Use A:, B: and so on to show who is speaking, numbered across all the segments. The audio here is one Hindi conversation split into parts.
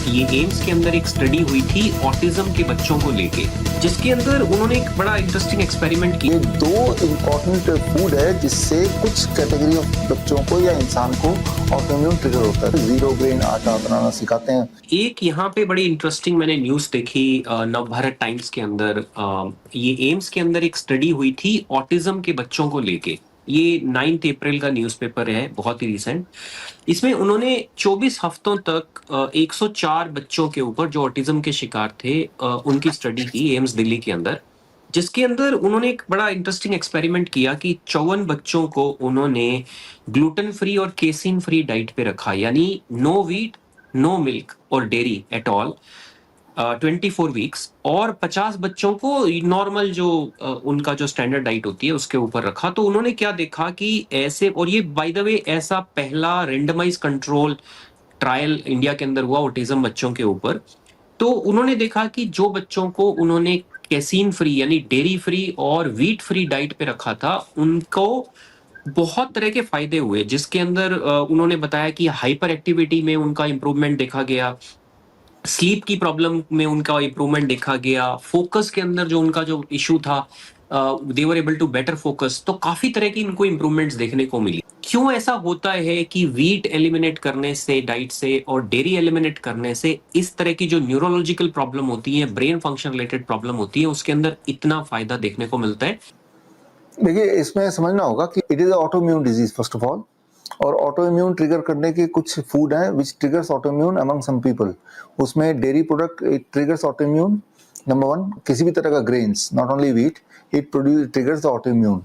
A: ये एम्स के अंदर एक स्टडी हुई थी ऑटिज्म के बच्चों को लेके, जिसके अंदर उन्होंने एक बड़ा इंटरेस्टिंग एक्सपेरिमेंट किया।
B: ये दो इम्पोर्टेंट फूड है जिससे कुछ कैटेगरी ऑफ बच्चों को या इंसान को ऑटोइम्यून ट्रिगर होता है। 0 ग्रेन आटा बनाना सिखाते हैं।
A: एक यहाँ पे बड़ी इंटरेस्टिंग मैंने न्यूज देखी नवभारत टाइम्स के अंदर। ये एम्स के अंदर एक स्टडी हुई थी ऑटिज्म के बच्चों को लेके। ये 9 अप्रैल का न्यूज़पेपर है, बहुत ही रिसेंट। इसमें उन्होंने 24 हफ्तों तक 104 बच्चों के ऊपर जो ऑटिज्म के शिकार थे उनकी स्टडी की एम्स दिल्ली के अंदर, जिसके अंदर उन्होंने एक बड़ा इंटरेस्टिंग एक्सपेरिमेंट किया कि 54 बच्चों को उन्होंने ग्लूटेन फ्री और केसिन फ्री डाइट पे रखा, यानी नो व्हीट, नो मिल्क और डेयरी एट ऑल 24 वीक्स, और 50 बच्चों को नॉर्मल जो उनका जो स्टैंडर्ड डाइट होती है उसके ऊपर रखा। तो उन्होंने क्या देखा कि ऐसे, और ये बाय द वे ऐसा पहला रेंडमाइज कंट्रोल ट्रायल इंडिया के अंदर हुआ ऑटिज्म बच्चों के ऊपर। तो उन्होंने देखा कि जो बच्चों को उन्होंने कैसीन फ्री यानी डेयरी फ्री और व्हीट फ्री डाइट पे रखा था, उनको बहुत तरह के फायदे हुए, जिसके अंदर उन्होंने बताया कि हाइपर एक्टिविटी में उनका इंप्रूवमेंट देखा गया, स्लीप की प्रॉब्लम में उनका इंप्रूवमेंट देखा गया, फोकस के अंदर जो उनका जो इशू था they were able to better focus. तो काफी तरह की इनको इंप्रूवमेंट्स देखने को मिली। क्यों ऐसा होता है कि व्हीट एलिमिनेट करने से डाइट से और डेयरी एलिमिनेट करने से इस तरह की जो न्यूरोलॉजिकल प्रॉब्लम होती है, ब्रेन फंक्शन रिलेटेड प्रॉब्लम होती है, उसके अंदर इतना फायदा देखने को मिलता है?
B: देखिए, इसमें समझना होगा कि it is autoimmune disease first of all, और ऑटोइम्यून ट्रिगर करने के कुछ फूड हैं which triggers autoimmune among some people. उसमें dairy product it triggers autoimmune. Number 1, किसी भी तरह का grains, not only wheat, it triggers autoimmune,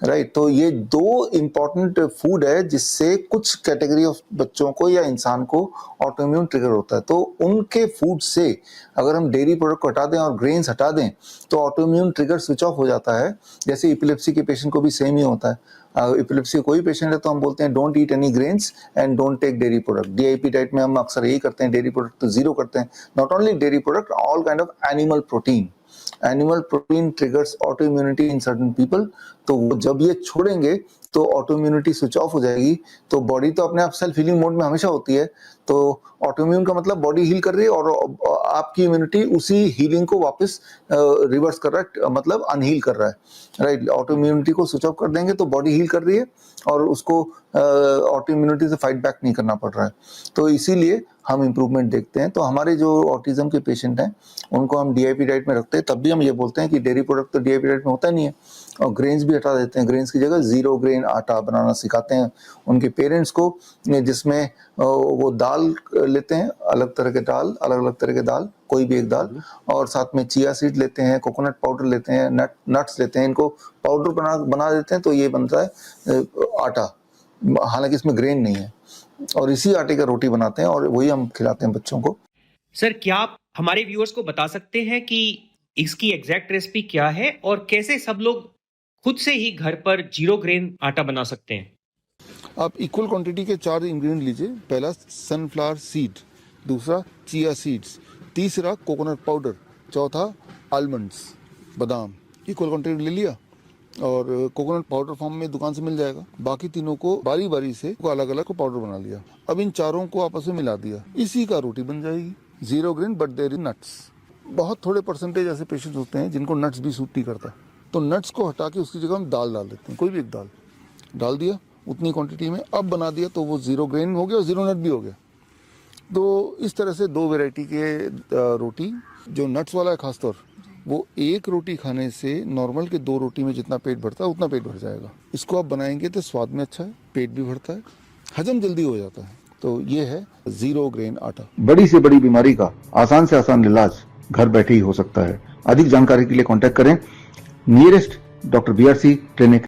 B: right. तो ये दो इम्पॉर्टेंट फूड है जिससे कुछ कैटेगरी ऑफ बच्चों को या इंसान को ऑटोइम्यून ट्रिगर होता है। तो उनके फूड से अगर हम डेयरी प्रोडक्ट को हटा दें और ग्रेन्स हटा दें तो ऑटोइम्यून ट्रिगर स्विच ऑफ हो जाता है। जैसे इपिलेप्सी के पेशेंट को भी सेम ही होता है। इपिलेप्सी कोई पेशेंट है तो हम बोलते हैं don't eat any grains and don't take dairy product. DIP diet में हम अक्सर यही करते हैं, डेयरी प्रोडक्ट तो 0 करते हैं। Not only dairy product, all kind of animal protein. Animal protein triggers autoimmunity in certain people. तो वो जब ये छोड़ेंगे तो ऑटोइम्यूनिटी स्विच ऑफ हो जाएगी। तो बॉडी तो अपने आप सेल्फ हीलिंग मोड में हमेशा होती है। तो ऑटोइम्यून का मतलब बॉडी हील कर रही है और आपकी इम्यूनिटी उसी हीलिंग को वापस रिवर्स कर रहा है, मतलब अनहील कर रहा है, राइट। ऑटोइम्यूनिटी को स्विच ऑफ कर देंगे तो बॉडी हील कर रही है और उसको ऑटोइम्यूनिटी से फाइट बैक नहीं करना पड़ रहा है। तो इसीलिए हम इम्प्रूवमेंट देखते हैं। तो हमारे जो ऑटिज्म के पेशेंट हैं उनको हम डीआईपी डाइट में रखते हैं, तब भी हम ये बोलते हैं कि डेयरी प्रोडक्ट तो डीआईपी डाइट में होता नहीं है, और ग्रेन्स भी हटा देते हैं। ग्रेन्स की जगह 0 ग्रेन आटा बनाना सिखाते हैं उनके पेरेंट्स को, जिसमें वो दाल लेते हैं, अलग तरह के दाल, अलग अलग तरह के दाल, कोई भी एक दाल, और साथ में चिया सीड लेते हैं, कोकोनट पाउडर लेते हैं, नट्स लेते हैं। इनको पाउडर बना देते हैं तो ये बनता है आटा, हालांकि इसमें ग्रेन नहीं है, और इसी आटे का रोटी बनाते हैं और वही हम खिलाते हैं बच्चों को।
A: सर, क्या आप हमारे व्यूअर्स को बता सकते हैं कि इसकी एग्जैक्ट रेसिपी क्या है और कैसे सब लोग खुद से ही घर पर 0 ग्रेन आटा बना सकते हैं?
B: आप इक्वल क्वांटिटी के 4 इंग्रेडिएंट लीजिए। पहला सनफ्लावर सीड, दूसरा चिया सीड्स, तीसरा कोकोनट पाउडर, चौथा आलमंड्स, बादाम। इक्वल क्वांटिटी ले लिया और कोकोनट पाउडर फॉर्म में दुकान से मिल जाएगा। बाकी तीनों को बारी बारी से अलग अलग को पाउडर बना लिया। अब इन चारों को आपस में मिला दिया, इसी का रोटी बन जाएगी। 0 grain but there is nuts. बहुत थोड़े परसेंटेज ऐसे पेशेंट्स होते हैं जिनको नट्स भी सूट नहीं करता, तो नट्स को हटा के उसकी जगह हम दाल डाल देते हैं। कोई भी एक दाल डाल दिया उतनी क्वांटिटी में, अब बना दिया तो वो 0 ग्रेन हो गया और 0 नट भी हो गया। तो इस तरह से 2 वैरायटी के रोटी, जो नट्स वाला है खासतौर, वो एक रोटी खाने से नॉर्मल के 2 रोटी में जितना पेट भरता है उतना पेट भर जाएगा। इसको आप बनाएंगे तो स्वाद में अच्छा है, पेट भी भरता है, हजम जल्दी हो जाता है। तो ये है 0 ग्रेन आटा।
C: बड़ी से बड़ी बीमारी का आसान से आसान इलाज घर बैठे ही हो सकता है। अधिक जानकारी के लिए कांटेक्ट करें नियरेस्ट डॉक्टर BRC क्लिनिक।